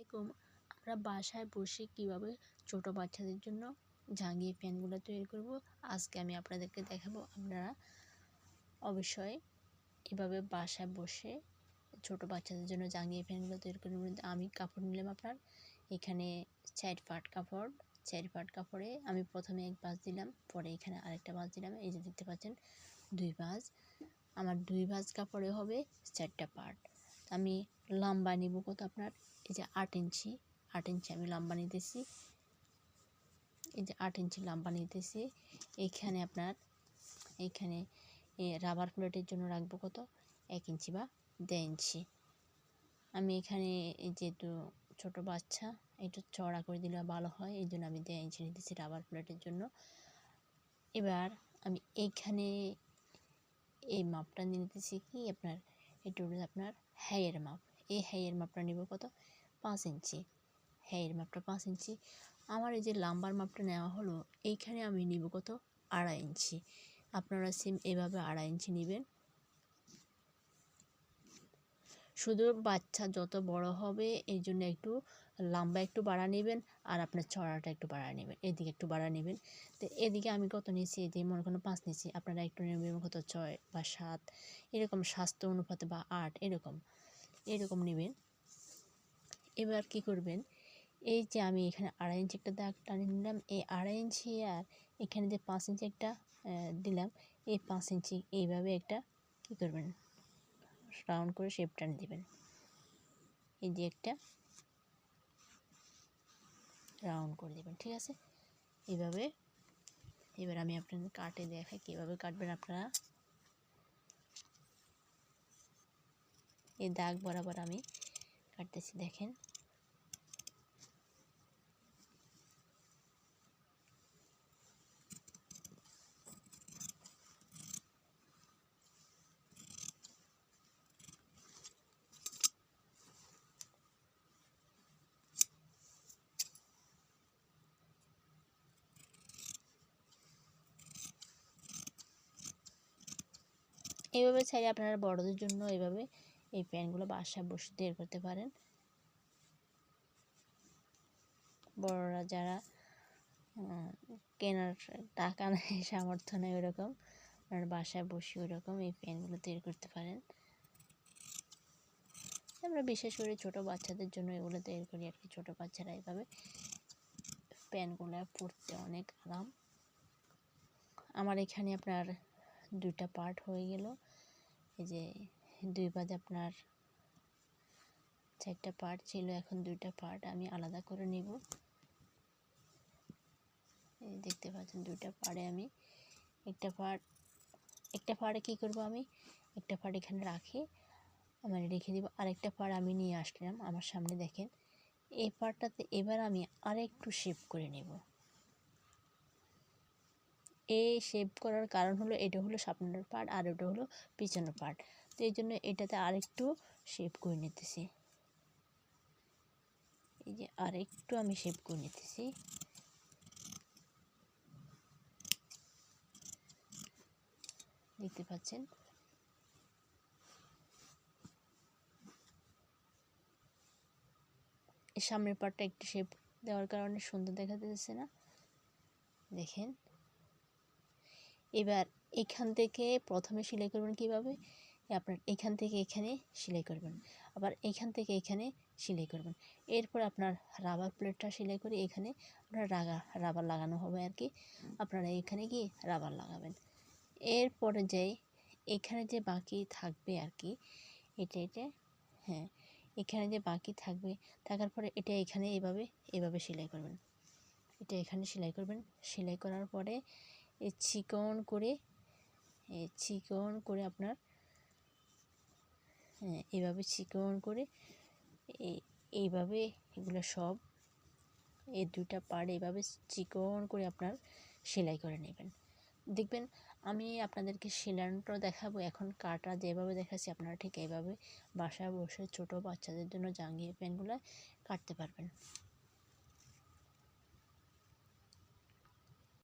আলাইকুম। আমরা বাসায় বসে কিভাবে ছোট বাচ্চাদের জন্য জাঙ্গিয়া প্যান্টগুলো তৈরি করব আজকে আমি আপনাদেরকে দেখাবো। আপনারা অবশ্যই এভাবে বাসায় বসে ছোট বাচ্চাদের জন্য জাঙ্গিয়া প্যান্টগুলো তৈরি করবেন। আমি কাপড় নিলাম আপনার এখানে 4 পাট কাপড়। 4 পাট কাপড়ে আমি প্রথমে এক ভাঁজ দিলাম, পরে এখানে আরেকটা ভাঁজ দিলাম। এই যে দেখতে পাচ্ছেন 2 ভাঁজ। আমার 2 ভাঁজ কাপড়ে হবে 4টা পাট। আমি লম্বা নিব কত আপনার, এই যে 8 ইঞ্চি আমি লম্বা নিতেছি। এই যে 8 ইঞ্চি লম্বা নিতেছি। এখানে আপনার এখানে রাবার প্লেটের জন্য রাখবো কত 1 ইঞ্চি বা 1.5 ইঞ্চি। আমি এখানে যেহেতু ছোট বাচ্চা একটু চড়া করে দিলে ভালো হয়, এই জন্য আমি 1.5 ইঞ্চি নিতেছি রাবার প্লেটের জন্য। এবার আমি এইখানে এই মাপটা নিতেছি কি আপনার, এটা হলো আপনার হাইয়ের মাপ। এই হাইয়ের মাপটা নিব কত 5 ইঞ্চি। হাইয়ের মাপটা 5 ইঞ্চি। আমার এই যে লাম্বার মাপটা নেওয়া হলো, এইখানে আমি নিব কত 2.5 ইঞ্চি। আপনারা সেম এভাবে 2.5 ইঞ্চি নেবেন। শুধু বাচ্চা যত বড় হবে এই জন্য একটু লম্বা একটু বাড়া নেবেন, আর আপনার চড়াটা একটু বাড়া নেবেন, এদিকে একটু বাড়া নেবেন। তো এদিকে আমি কত নিয়েছি, এদিকে মনে করেন 5 নিয়েছি, আপনারা একটু নেবেন কত 6 বা 7, এরকম স্বাস্থ্য অনুপাতে বা 8 এরকম নেবেন। এবার কি করবেন, এই যে আমি এখানে 2.5 ইঞ্চি একটা দাগ টানে নিলাম, এই 2.5 ইঞ্চি আর এখানে যে 5 ইঞ্চি একটা দিলাম, এই 5 ইঞ্চি এইভাবে একটা কি করবেন রাউন্ড করে শেপ টান দিবেন। এই যে একটা রাউন্ড করে দিবেন, ঠিক আছে। এইভাবে এবার আমি আপনাদের কাটে দেখাই কীভাবে কাটবেন। আপনারা এই দাগ বরাবর আমি কাটতেছি, দেখেন। এইভাবে চাইলে আপনারা বড়দের জন্য এইভাবে এই প্যান্টগুলো বাসায় বসে তৈরি করতে পারেন। বড়রা যারা কেনার টাকা নেই, সামর্থ্য নেই, ওইরকম আপনারা বাসায় বসে ওইরকম এই প্যান্টগুলো তৈরি করতে পারেন। আমরা বিশেষ করে ছোটো বাচ্চাদের জন্য এগুলো তৈরি করি আর কি। ছোটো বাচ্চারা এইভাবে প্যান্টগুলো পরতে অনেক আরাম। আমার এখানে আপনার 2টা পার্ট হয়ে গেল। এই যে 2 ভাঁজ আপনার 4টা পার্ট ছিল, এখন 2টা পার্ট আমি আলাদা করে নিব। এই দেখতে পাচ্ছেন 2টা পার্টে আমি একটা পার্টে কী করব, আমি একটা পার্ট এখানে রাখি মানে রেখে দিব, আরেকটা পার্ট আমি নিয়ে আসলাম আমার সামনে, দেখেন। এই পার্টটাতে এবার আমি আরেকটু শেপ করে নেব। এই শেপ করার কারণ হলো এটা হলো সামনের পার্ট আর ওটা হলো পিছনের পার্ট, তো এই জন্য এটাতে আরেকটু শেপ করে নিতেছি। এই যে আরেকটু আমি শেপ করে নিতেছি। দেখতে পাচ্ছেন এই সামনের পার্টটা একটু শেপ দেওয়ার কারণে সুন্দর দেখা যাচ্ছে না, দেখেন। এবার এখান থেকে প্রথমে সেলাই করবেন কিভাবে, আপনার এখান থেকে এখানে সেলাই করবেন, আবার এখান থেকে এখানে সেলাই করবেন। এরপর আপনার রাবার প্লেটটা সেলাই করে এখানে আপনার রাবার লাগানো হবে আর কি। আপনারা এখানে গিয়ে রাবার লাগাবেন। এরপরে যাই এখানে যে বাকি থাকবে আর কি, এটা হ্যাঁ, এখানে যে বাকি থাকবে থাকার পরে এটা এখানে এভাবে সেলাই করবেন। এটা এখানে সেলাই করবেন। সেলাই করার পরে এই চিকন করে আপনার এইভাবে চিকন করে এইভাবে এগুলো সব এই 2টা পার্ট এইভাবে চিকন করে আপনার সেলাই করে নেবেন। দেখবেন আমি আপনাদেরকে সেলাইটা দেখাবো, এখন কাটা যেভাবে দেখাচ্ছি আপনারা ঠিক এইভাবে বাসায় বসে ছোটো বাচ্চাদের জন্য জাঙ্গিয়া প্যান্টগুলো কাটতে পারবেন।